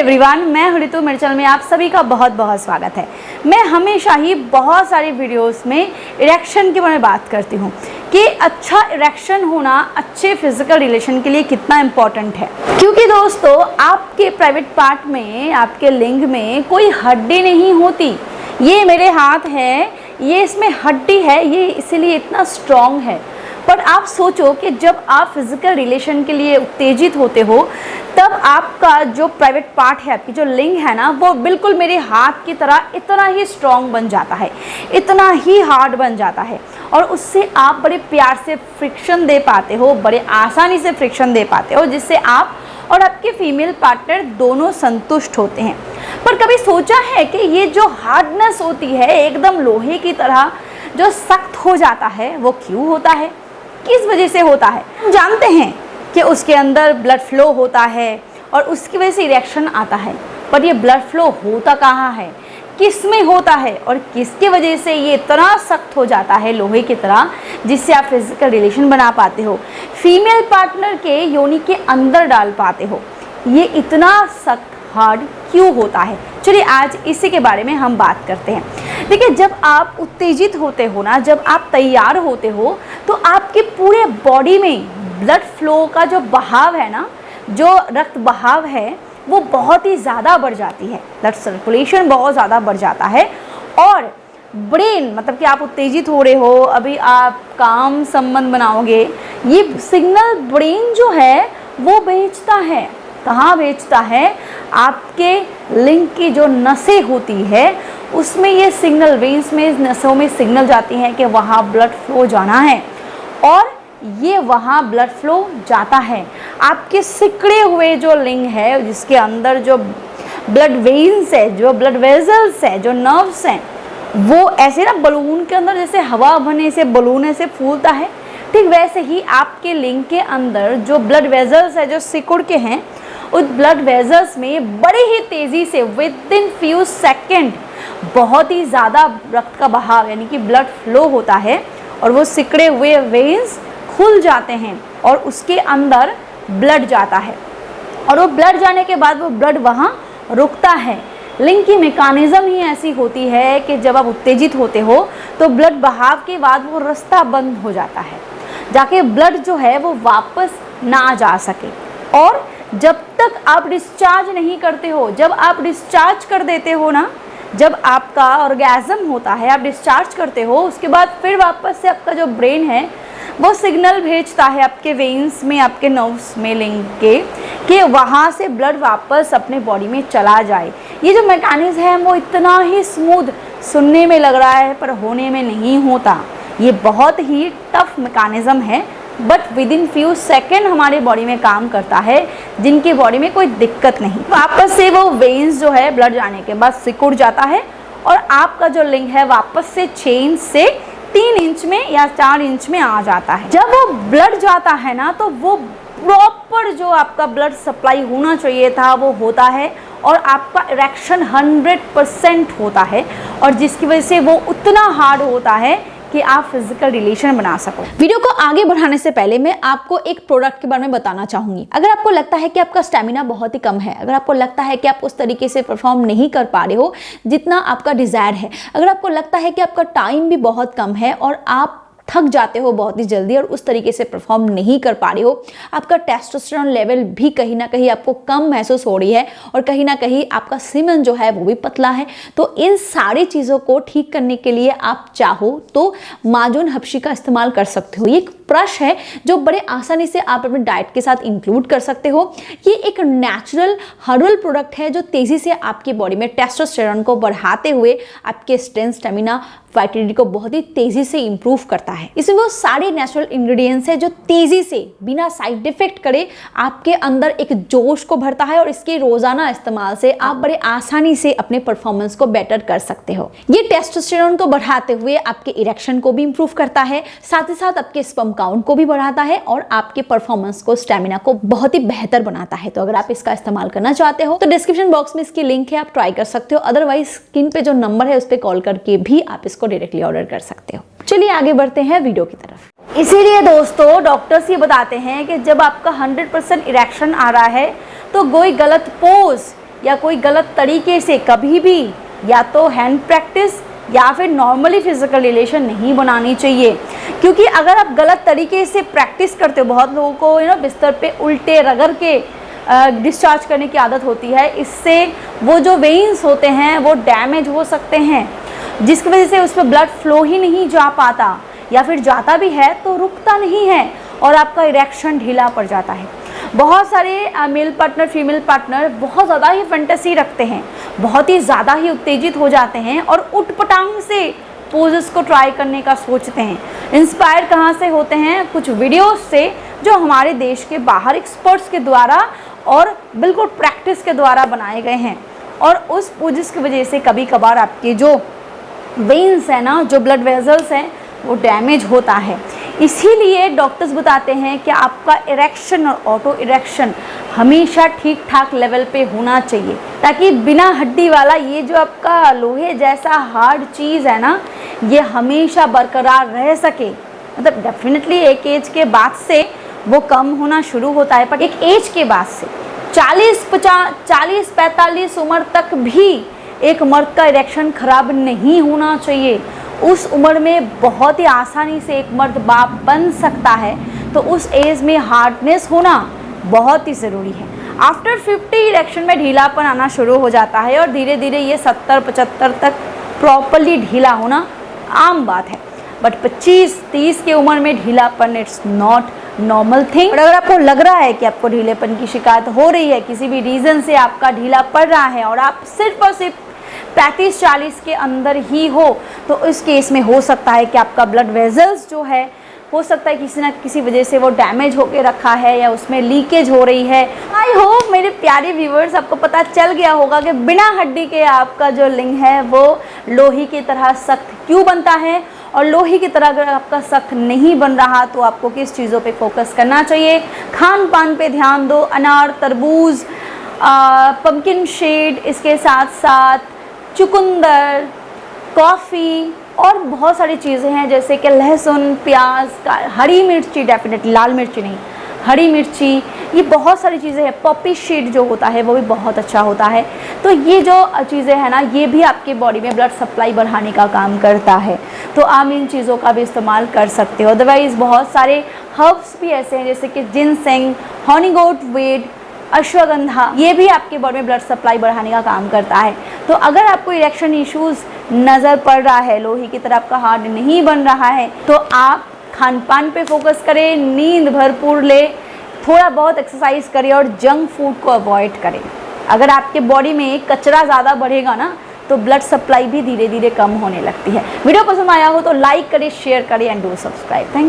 Everyone, मैं हूं ऋतु। मेरे चैनल में आप सभी का बहुत बहुत स्वागत है। मैं हमेशा ही बहुत सारी वीडियोस में इरेक्शन के बारे में बात करती हूं कि अच्छा इरेक्शन होना अच्छे फिजिकल रिलेशन के लिए कितना इम्पोर्टेंट है। क्योंकि दोस्तों, आपके प्राइवेट पार्ट में, आपके लिंग में कोई हड्डी नहीं होती। ये मेरे हाथ है, ये इसमें हड्डी है, ये इसीलिए इतना स्ट्रॉन्ग है। पर आप सोचो कि जब आप फिजिकल रिलेशन के लिए उत्तेजित होते हो तब आपका जो प्राइवेट पार्ट है, आपकी जो लिंग है ना, वो बिल्कुल मेरे हाथ की तरह इतना ही स्ट्रॉन्ग बन जाता है, इतना ही हार्ड बन जाता है और उससे आप बड़े प्यार से फ्रिक्शन दे पाते हो, बड़े आसानी से फ्रिक्शन दे पाते हो, जिससे आप और आपके फीमेल पार्टनर दोनों संतुष्ट होते हैं। पर कभी सोचा है कि ये जो हार्डनेस होती है, एकदम लोहे की तरह जो सख्त हो जाता है, वो क्यों होता है, किस वजह से होता है? हम जानते हैं कि उसके अंदर ब्लड फ्लो होता है और उसकी वजह से इरेक्शन आता है। पर ये ब्लड फ्लो होता कहाँ है, किस में होता है और किसके वजह से ये इतना सख्त हो जाता है लोहे की तरह, जिससे आप फिजिकल रिलेशन बना पाते हो, फीमेल पार्टनर के योनि के अंदर डाल पाते हो? ये इतना सख्त हार्ड क्यों होता है? चलिए आज इसी के बारे में हम बात करते हैं। देखिए, जब आप उत्तेजित होते हो ना, जब आप तैयार होते हो, तो आपके पूरे बॉडी में ब्लड फ्लो का जो बहाव है ना, जो रक्त बहाव है, वो बहुत ही ज़्यादा बढ़ जाती है। ब्लड सर्कुलेशन बहुत ज़्यादा बढ़ जाता है और ब्रेन, मतलब कि आप उत्तेजित हो रहे हो, अभी आप काम संबंध बनाओगे, ये सिग्नल ब्रेन जो है वो भेजता है। कहाँ भेजता है? आपके लिंग की जो नसें होती है उसमें ये सिग्नल, वेन्स में, नसों में सिग्नल जाती हैं कि वहाँ ब्लड फ्लो जाना है और ये वहाँ ब्लड फ्लो जाता है। आपके सिकुड़े हुए जो लिंग है, जिसके अंदर जो ब्लड वेन्स है, जो ब्लड वेजल्स है, जो नर्व्स हैं, वो ऐसे ना बलून के अंदर जैसे हवा भरने से बलून ऐसे फूलता है, ठीक वैसे ही आपके लिंग के अंदर जो ब्लड वेजल्स है, जो सिकुड़ के हैं, उस ब्लड वेजल्स में बड़े ही तेज़ी से विद इन फ्यू सेकेंड बहुत ही ज़्यादा रक्त का बहाव यानी कि ब्लड फ्लो होता है और वो सिकुड़े हुए वेन्स खुल जाते हैं और उसके अंदर ब्लड जाता है और वो ब्लड जाने के बाद वो ब्लड वहाँ रुकता है। लिंग की मैकेनिज्म ही ऐसी होती है कि जब आप उत्तेजित होते हो तो ब्लड बहाव के बाद वो रास्ता बंद हो जाता है, जाके ब्लड जो है वो वापस ना जा सके। और जब तक आप डिस्चार्ज नहीं करते हो, जब आप डिस्चार्ज कर देते हो ना, जब आपका ऑर्गेज़म होता है, आप डिस्चार्ज करते हो, उसके बाद फिर वापस से आपका जो ब्रेन है वो सिग्नल भेजता है आपके वेन्स में, आपके नर्व्स में लिंग के, कि वहाँ से ब्लड वापस अपने बॉडी में चला जाए। ये जो मैकेनिज्म है वो इतना ही स्मूथ सुनने में लग रहा है पर होने में नहीं होता। ये बहुत ही टफ मैकेनिज्म है, but with in few second हमारे बॉडी में काम करता है, जिनकी बॉडी में कोई दिक्कत नहीं। वापस से वो वेन्स जो है ब्लड जाने के बाद सिकुड़ जाता है और आपका जो लिंग है वापस से 6 इंच से 3 इंच में या 4 इंच में आ जाता है। जब वो ब्लड जाता है ना, तो वो प्रॉपर जो आपका ब्लड सप्लाई होना चाहिए था वो होता है और आपका इरेक्शन 100% होता है और जिसकी वजह से वो उतना हार्ड होता है कि आप फिजिकल रिलेशन बना सको। वीडियो को आगे बढ़ाने से पहले मैं आपको एक प्रोडक्ट के बारे में बताना चाहूंगी। अगर आपको लगता है कि आपका स्टेमिना बहुत ही कम है, अगर आपको लगता है कि आप उस तरीके से परफॉर्म नहीं कर पा रहे हो जितना आपका डिजायर है, अगर आपको लगता है कि आपका टाइम भी बहुत कम है और आप थक जाते हो बहुत ही जल्दी और उस तरीके से परफॉर्म नहीं कर पा रहे हो, आपका टेस्टोस्टेरोन लेवल भी कहीं ना कहीं आपको कम महसूस हो रही है और कहीं ना कहीं आपका सीमन जो है वो भी पतला है, तो इन सारी चीज़ों को ठीक करने के लिए आप चाहो तो माजून हबशी का इस्तेमाल कर सकते हो। ये एक ब्रश है जो बड़े आसानी से आप अपने डाइट के साथ इंक्लूड कर सकते हो। ये एक नेचुरल हर्बल प्रोडक्ट है जो तेज़ी से आपकी बॉडी में टेस्टोस्टेरोन को बढ़ाते हुए आपके स्ट्रेंथ, स्टेमिना, वाइटलिटी को बहुत ही तेज़ी से इंप्रूव करता है। इसमें वो सारे नेचुरल इंग्रेडिएंट्स हैं जो तेज़ी से बिना साइड इफेक्ट करे आपके अंदर एक जोश को भरता है और इसके रोजाना इस्तेमाल से आप बड़े आसानी से अपने परफॉर्मेंस को बेटर कर सकते हो। ये टेस्टोस्टेरोन को बढ़ाते हुए आपके इरेक्शन को भी इंप्रूव करता है, साथ ही साथ आपके स्पर्म काउंट को भी बढ़ाता है और आपके परफॉर्मेंस को, स्टेमिना को बहुत ही बेहतर बनाता है। तो अगर आप इसका इस्तेमाल करना चाहते हो तो डिस्क्रिप्शन बॉक्स में इसकी लिंक है, आप ट्राई कर सकते हो। अदरवाइज स्क्रीन पे जो नंबर है उस पर कॉल करके भी आप इसको डायरेक्टली ऑर्डर कर सकते हो। चलिए आगे बढ़ते हैं वीडियो की तरफ। इसीलिए दोस्तों डॉक्टर्स ये बताते हैं कि जब आपका 100% इरेक्शन आ रहा है तो कोई गलत पोज या कोई गलत तरीके से कभी भी या तो हैंड प्रैक्टिस या फिर नॉर्मली फिजिकल रिलेशन नहीं बनानी चाहिए। क्योंकि अगर आप गलत तरीके से प्रैक्टिस करते हो, बहुत लोगों को बिस्तर पे उल्टे रगड़ के डिस्चार्ज करने की आदत होती है, इससे वो जो वेन्स होते हैं वो डैमेज हो सकते हैं, जिसकी वजह से उसमें ब्लड फ्लो ही नहीं जा पाता, या फिर जाता भी है तो रुकता नहीं है और आपका इरेक्शन ढीला पड़ जाता है। बहुत सारे मेल पार्टनर फीमेल पार्टनर बहुत ज़्यादा ही फैंटेसी रखते हैं, बहुत ही ज़्यादा ही उत्तेजित हो जाते हैं और उठपटांग से पोजेस को ट्राई करने का सोचते हैं। इंस्पायर कहाँ से होते हैं? कुछ वीडियोस से जो हमारे देश के बाहर एक्सपर्ट्स के द्वारा और बिल्कुल प्रैक्टिस के द्वारा बनाए गए हैं, और उस पोजेस की वजह से कभी कभार आपके जो वेन्स है ना, जो ब्लड वेजल्स हैं, वो डैमेज होता है। इसीलिए डॉक्टर्स बताते हैं कि आपका इरेक्शन और ऑटो इरेक्शन हमेशा ठीक ठाक लेवल पे होना चाहिए, ताकि बिना हड्डी वाला ये जो आपका लोहे जैसा हार्ड चीज़ है ना, ये हमेशा बरकरार रह सके। मतलब डेफिनेटली एक एज के बाद से वो कम होना शुरू होता है, पर एक एज के बाद से 40-45 उम्र तक भी एक मर्द का इरेक्शन खराब नहीं होना चाहिए। उस उम्र में बहुत ही आसानी से एक मर्द बाप बन सकता है, तो उस एज में हार्डनेस होना बहुत ही ज़रूरी है। आफ्टर 50 इरेक्शन में ढीलापन आना शुरू हो जाता है और धीरे धीरे ये 70-75 तक प्रॉपरली ढीला होना आम बात है। बट 25-30 की उम्र में ढीलापन इट्स नॉट नॉर्मल थिंग। और अगर आपको लग रहा है कि आपको ढीलेपन की शिकायत हो रही है, किसी भी रीज़न से आपका ढीला पड़ रहा है और आप सिर्फ और सिर्फ 35-40 के अंदर ही हो, तो इस केस में हो सकता है कि आपका ब्लड वेजल्स जो है, हो सकता है किसी ना किसी वजह से वो डैमेज होके रखा है या उसमें लीकेज हो रही है। आई होप मेरे प्यारे व्यूवर्स आपको पता चल गया होगा कि बिना हड्डी के आपका जो लिंग है वो लोहे की तरह सख्त क्यों बनता है, और लोहे की तरह अगर आपका सख्त नहीं बन रहा तो आपको किस चीज़ों पे फोकस करना चाहिए। खान पान पे ध्यान दो, अनार, तरबूज, पम्पकिन शेड, इसके साथ साथ चुकंदर, कॉफ़ी और बहुत सारी चीज़ें हैं जैसे कि लहसुन, प्याज, हरी मिर्ची, डेफिनेटली लाल मिर्ची नहीं, हरी मिर्ची, ये बहुत सारी चीज़ें हैं। पॉपी सीड जो होता है वो भी बहुत अच्छा होता है। तो ये जो चीज़ें हैं ना, ये भी आपके बॉडी में ब्लड सप्लाई बढ़ाने का काम करता है, तो आप इन चीज़ों का भी इस्तेमाल कर सकते हो। अदरवाइज़ बहुत सारे हर्ब्स भी ऐसे हैं जैसे कि जिनसेंग, हनी गोट वीड, अश्वगंधा, ये भी आपके बॉडी में ब्लड सप्लाई बढ़ाने का काम करता है। तो अगर आपको इरेक्शन इश्यूज़ नज़र पड़ रहा है, लोहे की तरह आपका हार्ड नहीं बन रहा है, तो आप खान पान पे फोकस करें, नींद भरपूर ले, थोड़ा बहुत एक्सरसाइज करें और जंक फूड को अवॉइड करें। अगर आपके बॉडी में कचरा ज़्यादा बढ़ेगा ना, तो ब्लड सप्लाई भी धीरे धीरे कम होने लगती है। वीडियो पसंद आया हो तो लाइक करें, शेयर करें and do subscribe. Thank you.